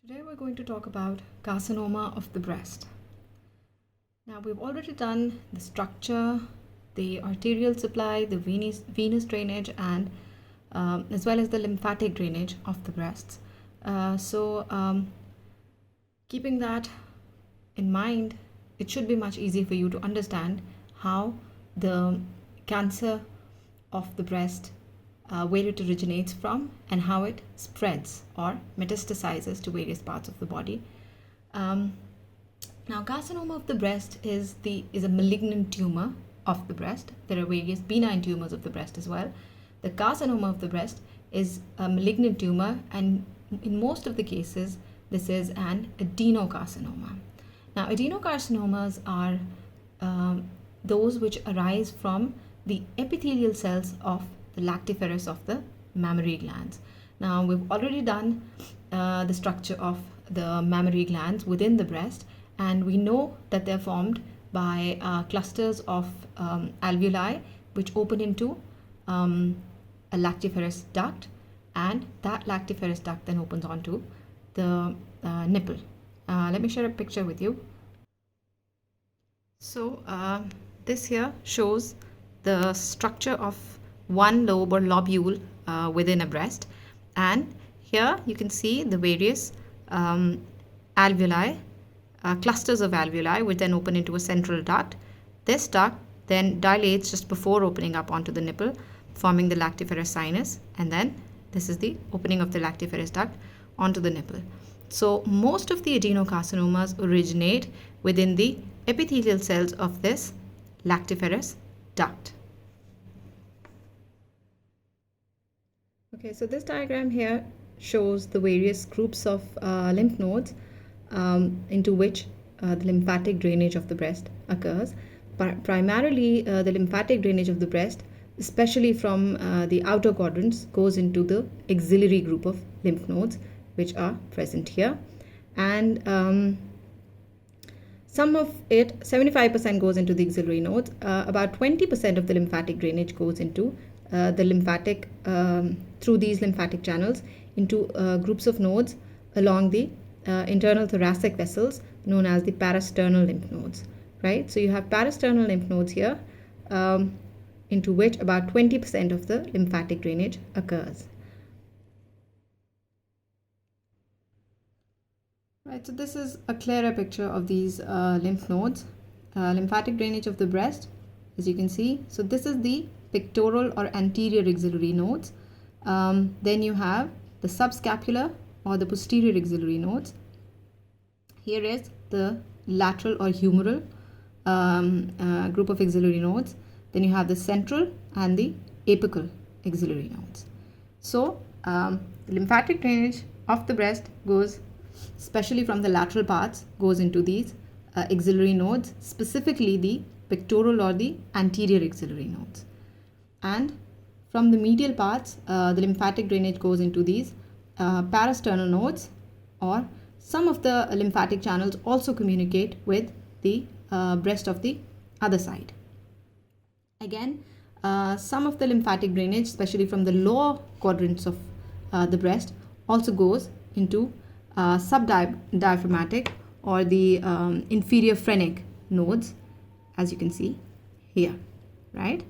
Today we're going to talk about carcinoma of the breast. Now we've already done the structure, the arterial supply, the venous drainage, and as well as the lymphatic drainage of the breasts. Keeping that in mind, it should be much easier for you to understand how the cancer of the breast, where it originates from, and how it spreads or metastasizes to various parts of the body. Now, carcinoma of the breast is a malignant tumor of the breast. There are various benign tumors of the breast as well. The carcinoma of the breast is a malignant tumor, and in most of the cases, this is an adenocarcinoma. Now, adenocarcinomas are those which arise from the epithelial cells of the lactiferous of the mammary glands. Now, we've already done the structure of the mammary glands within the breast, and we know that they're formed by clusters of alveoli which open into a lactiferous duct, and that lactiferous duct then opens onto the nipple. Let me share a picture with you. So this here shows the structure of one lobe or lobule within a breast, and here you can see the various alveoli, clusters of alveoli which then open into a central duct. This duct then dilates just before opening up onto the nipple, forming the lactiferous sinus, and then this is the opening of the lactiferous duct onto the nipple. So most of the adenocarcinomas originate within the epithelial cells of this lactiferous duct. Okay, so this diagram here shows the various groups of lymph nodes into which the lymphatic drainage of the breast occurs. Primarily, the lymphatic drainage of the breast, especially from the outer quadrants, goes into the axillary group of lymph nodes, which are present here. And some of it, 75% goes into the axillary nodes. About 20% of the lymphatic drainage goes into the lymphatic, through these lymphatic channels, into groups of nodes along the internal thoracic vessels known as the parasternal lymph nodes, right? So you have parasternal lymph nodes here, into which about 20% of the lymphatic drainage occurs. Right, so this is a clearer picture of these lymph nodes. Lymphatic drainage of the breast, as you can see. So this is the pectoral or anterior axillary nodes. Then you have the subscapular or the posterior axillary nodes. Here is the lateral or humeral group of axillary nodes. Then you have the central and the apical axillary nodes. So the lymphatic drainage of the breast goes, especially from the lateral parts, goes into these axillary nodes, specifically the pectoral or the anterior axillary nodes. And from the medial parts, the lymphatic drainage goes into these parasternal nodes, or some of the lymphatic channels also communicate with the breast of the other side. Again, some of the lymphatic drainage, especially from the lower quadrants of the breast, also goes into subdiaphragmatic or the inferior phrenic nodes, as you can see here, right?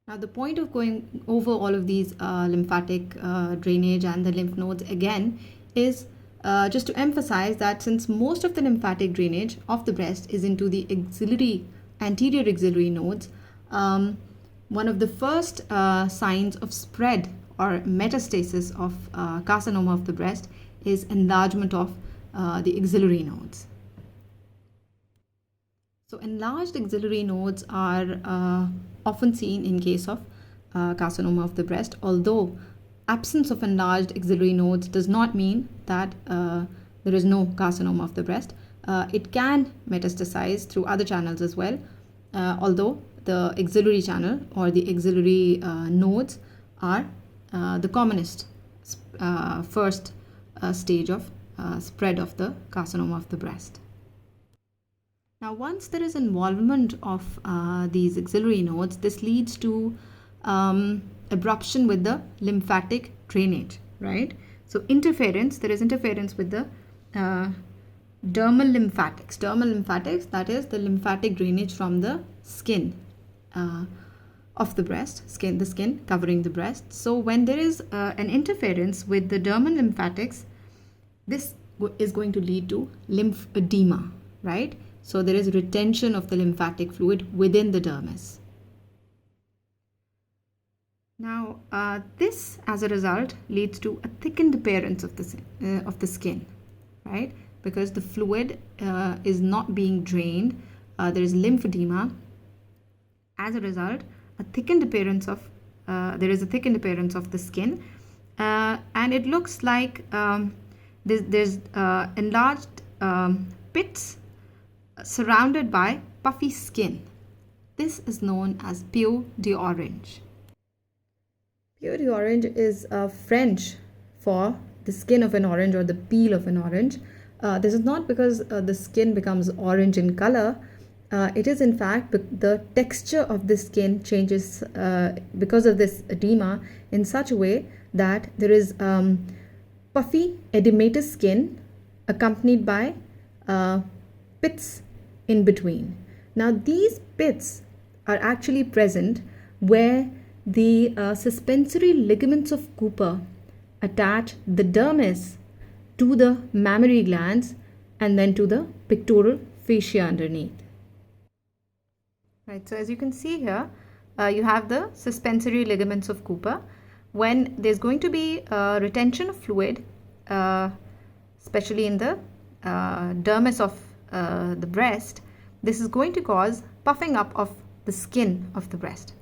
Now, the point of going over all of these lymphatic drainage and the lymph nodes again is just to emphasize that since most of the lymphatic drainage of the breast is into the anterior axillary nodes, one of the first signs of spread or metastasis of carcinoma of the breast is enlargement of the axillary nodes. So enlarged axillary nodes are often seen in case of carcinoma of the breast, although absence of enlarged axillary nodes does not mean that there is no carcinoma of the breast. It can metastasize through other channels as well, although the axillary channel or the axillary nodes are the commonest first stage of spread of the carcinoma of the breast. Now, once there is involvement of these axillary nodes, this leads to abruption with the lymphatic drainage, right? So interference, there is interference with the dermal lymphatics. Dermal lymphatics, that is the lymphatic drainage from the skin of the breast, the skin covering the breast. So when there is an interference with the dermal lymphatics, this is going to lead to lymphedema, right? So there is retention of the lymphatic fluid within the dermis. Now, this as a result leads to a thickened appearance of the skin, right? Because the fluid is not being drained, there is lymphedema. As a result, there is a thickened appearance of the skin, and it looks like there's enlarged pits surrounded by puffy skin. This is known as peau d'orange. Peau d'orange is French for the skin of an orange or the peel of an orange. This is not because the skin becomes orange in color. It is in fact the texture of the skin changes because of this edema in such a way that there is puffy edematous skin accompanied by pits in between. Now these pits are actually present where the suspensory ligaments of Cooper attach the dermis to the mammary glands and then to the pectoral fascia underneath. Right, so as you can see here, you have the suspensory ligaments of Cooper. When there's going to be retention of fluid, especially in the dermis of the breast, this is going to cause puffing up of the skin of the breast,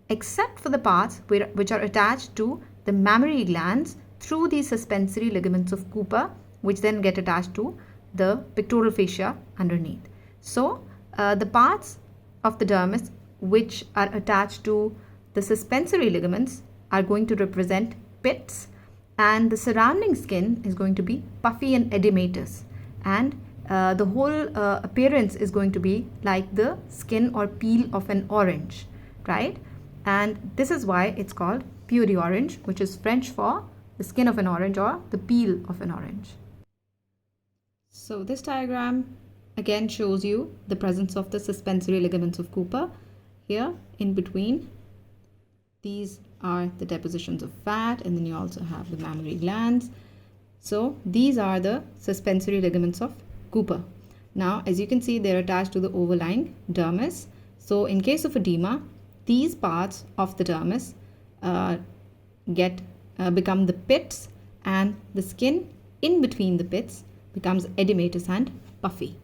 except for the parts which are attached to the mammary glands through these suspensory ligaments of Cooper, which then get attached to the pectoral fascia underneath. So the parts of the dermis which are attached to the suspensory ligaments are going to represent pits, and the surrounding skin is going to be puffy and edematous, and the whole appearance is going to be like the skin or peel of an orange, right? And this is why it's called peau d'orange, which is French for the skin of an orange or the peel of an orange. So this diagram again shows you the presence of the suspensory ligaments of Cooper. Here in between, these are the depositions of fat, and then you also have the mammary glands. So these are the suspensory ligaments of Cooper. Now as you can see, they're attached to the overlying dermis. So in case of edema, these parts of the dermis become the pits, and the skin in between the pits becomes edematous and puffy.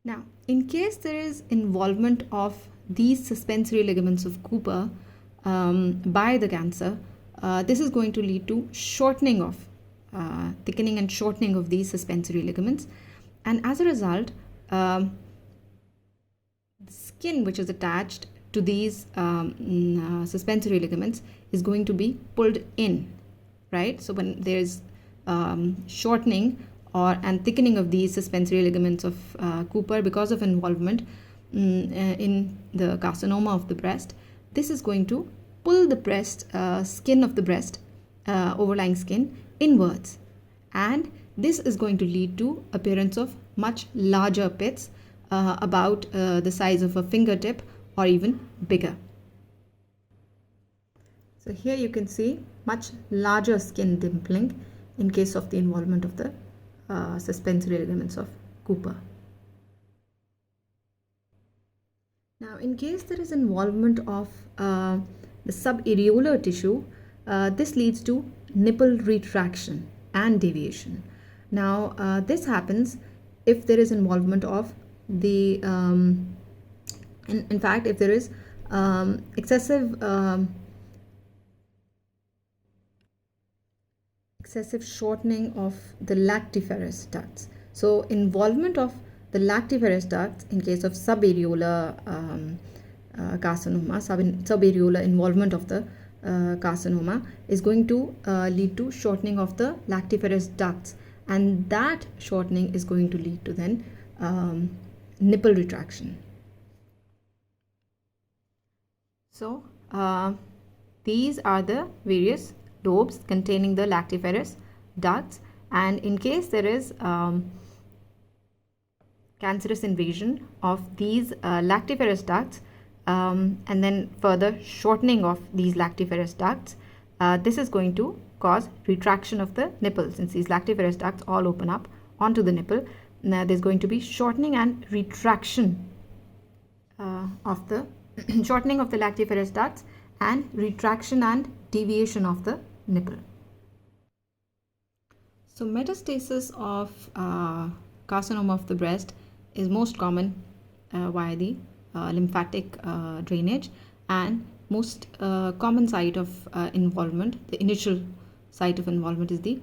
Now, in case there is involvement of these suspensory ligaments of Cooper by the cancer, this is going to lead to shortening of thickening and shortening of these suspensory ligaments, and as a result, the skin which is attached to these suspensory ligaments is going to be pulled in, right? So when there is shortening and thickening of these suspensory ligaments of Cooper because of involvement in the carcinoma of the breast, this is going to pull the breast skin of the breast, overlying skin, inwards, and this is going to lead to appearance of much larger pits about the size of a fingertip or even bigger. So here you can see much larger skin dimpling in case of the involvement of the suspensory ligaments of Cooper. Now in case there is involvement of the subareolar tissue, this leads to nipple retraction and deviation. Now this happens if there is involvement of the in fact if there is excessive shortening of the lactiferous ducts. So involvement of the lactiferous ducts in case of subareolar carcinoma, subareolar involvement of the carcinoma is going to lead to shortening of the lactiferous ducts, and that shortening is going to lead to then nipple retraction. So these are the various lobes containing the lactiferous ducts, and in case there is cancerous invasion of these lactiferous ducts, and then further shortening of these lactiferous ducts, this is going to cause retraction of the nipple. Since these lactiferous ducts all open up onto the nipple, now there's going to be shortening and retraction of the shortening of the lactiferous ducts and retraction and deviation of the nipple. So metastasis of carcinoma of the breast is most common via the lymphatic drainage, and most common site of involvement, the initial site of involvement, is the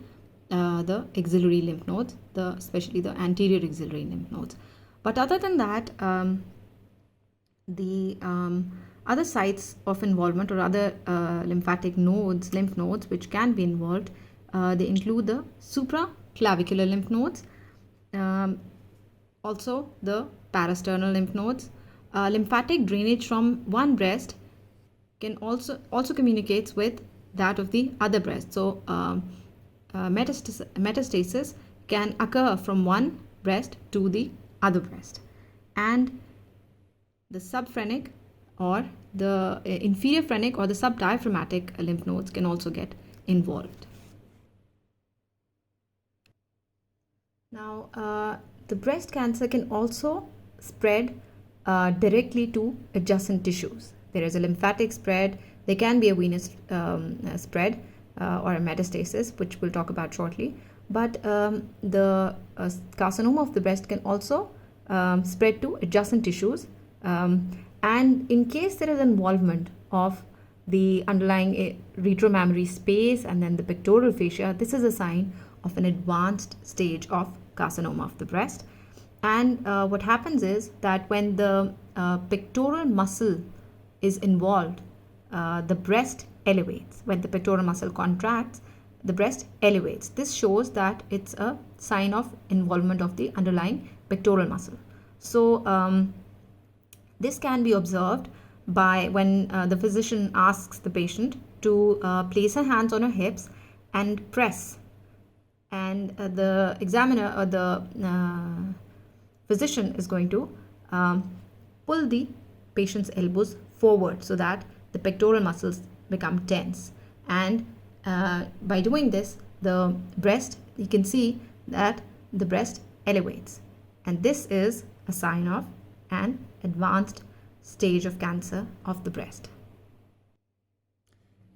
axillary lymph nodes, especially the anterior axillary lymph nodes. But other than that, the other sites of involvement or other lymphatic nodes, lymph nodes, which can be involved, they include the supraclavicular lymph nodes, also the parasternal lymph nodes. Lymphatic drainage from one breast can also communicates with that of the other breast. So metastasis can occur from one breast to the other breast, and the subphrenic or the inferior phrenic or the subdiaphragmatic lymph nodes can also get involved. Now, the breast cancer can also spread directly to adjacent tissues. There is a lymphatic spread, there can be a venous spread or a metastasis, which we'll talk about shortly. But the carcinoma of the breast can also spread to adjacent tissues. And in case there is involvement of the underlying retromammary space and then the pectoral fascia, this is a sign of an advanced stage of carcinoma of the breast. And what happens is that when the pectoral muscle is involved, the breast elevates. When the pectoral muscle contracts, the breast elevates. This shows that it's a sign of involvement of the underlying pectoral muscle. So this can be observed by when the physician asks the patient to place her hands on her hips and press, and the examiner or the physician is going to pull the patient's elbows forward so that the pectoral muscles become tense, and by doing this, the breast, you can see that the breast elevates, and this is a sign of an advanced stage of cancer of the breast.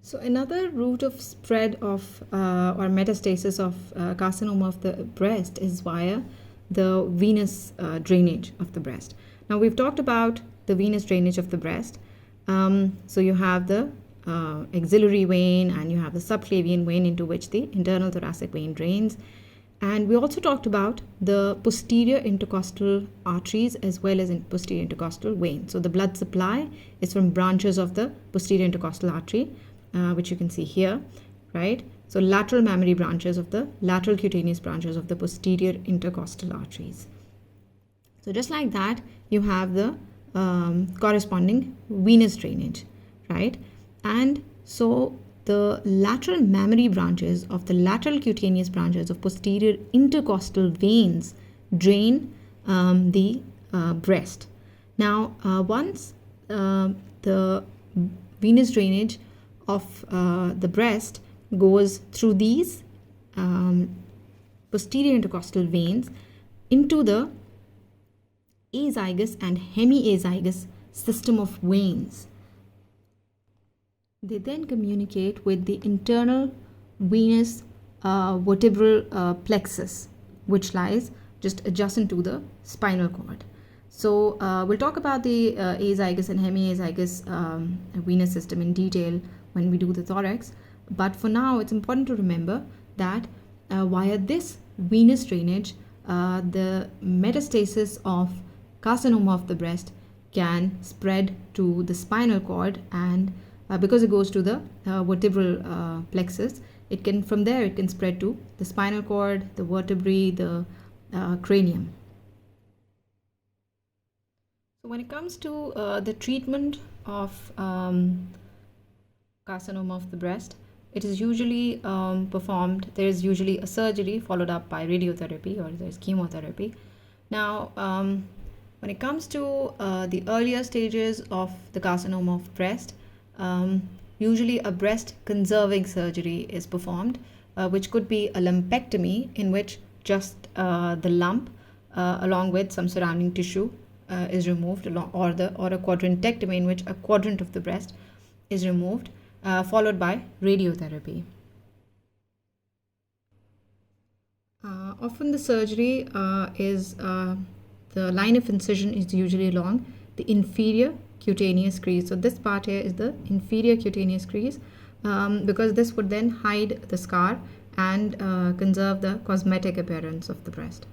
So another route of spread of or metastasis of carcinoma of the breast is via the venous drainage of the breast. Now we've talked about the venous drainage of the breast. So you have the axillary vein and you have the subclavian vein into which the internal thoracic vein drains. And we also talked about the posterior intercostal arteries as well as in posterior intercostal vein. So the blood supply is from branches of the posterior intercostal artery, which you can see here, right? So lateral mammary branches of the lateral cutaneous branches of the posterior intercostal arteries. So just like that, you have the corresponding venous drainage, right? And so the lateral mammary branches of the lateral cutaneous branches of posterior intercostal veins drain the breast. Now, once the venous drainage of the breast goes through these posterior intercostal veins into the azygous and hemiazygous system of veins, they then communicate with the internal venous vertebral plexus, which lies just adjacent to the spinal cord. So we'll talk about the azygous and hemiazygous venous system in detail when we do the thorax. But for now, it's important to remember that via this venous drainage, the metastasis of carcinoma of the breast can spread to the spinal cord, and because it goes to the vertebral plexus, it can, from there it can spread to the spinal cord, the vertebrae, the cranium. So when it comes to the treatment of carcinoma of the breast, it is usually performed, there is usually a surgery followed up by radiotherapy or there's chemotherapy. Now, when it comes to the earlier stages of the carcinoma of breast, usually a breast conserving surgery is performed, which could be a lumpectomy, in which just the lump along with some surrounding tissue is removed, or a quadrantectomy, in which a quadrant of the breast is removed, followed by radiotherapy. Often the surgery is the line of incision is usually along the inferior cutaneous crease. So this part here is the inferior cutaneous crease, because this would then hide the scar and conserve the cosmetic appearance of the breast.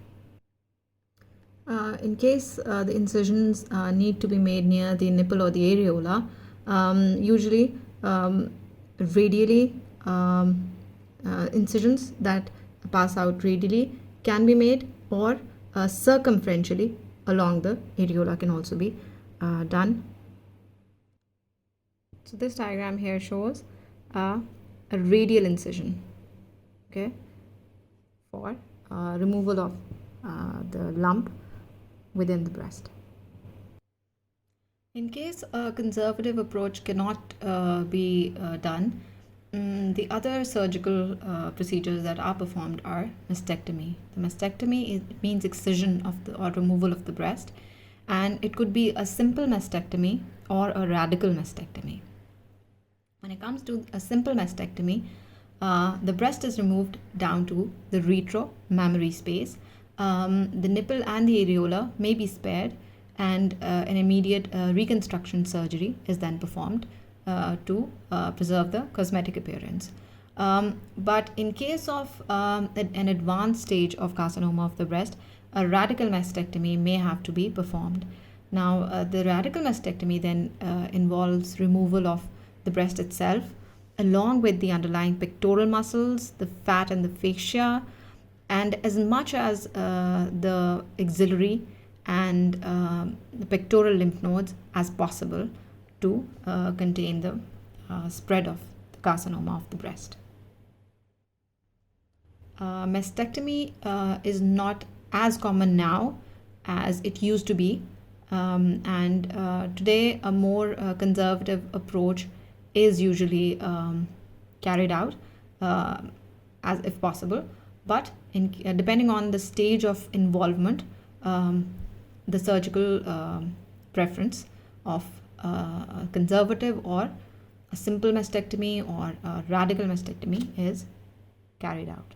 In case the incisions need to be made near the nipple or the areola, usually radially incisions that pass out radially can be made, or circumferentially along the areola can also be done. So this diagram here shows a radial incision, okay, for removal of the lump within the breast. In case a conservative approach cannot be done, the other surgical procedures that are performed are mastectomy. The mastectomy means excision of or removal of the breast, and it could be a simple mastectomy or a radical mastectomy. When it comes to a simple mastectomy, the breast is removed down to the retromammary space. The nipple and the areola may be spared, and an immediate reconstruction surgery is then performed to preserve the cosmetic appearance. But in case of an advanced stage of carcinoma of the breast, a radical mastectomy may have to be performed. Now, the radical mastectomy then involves removal of the breast itself, along with the underlying pectoral muscles, the fat and the fascia, and as much as the axillary and the pectoral lymph nodes as possible, to contain the spread of the carcinoma of the breast. Mastectomy is not as common now as it used to be, and today a more conservative approach is usually carried out, as if possible, but depending on the stage of involvement, the surgical preference of a conservative or a simple mastectomy or a radical mastectomy is carried out.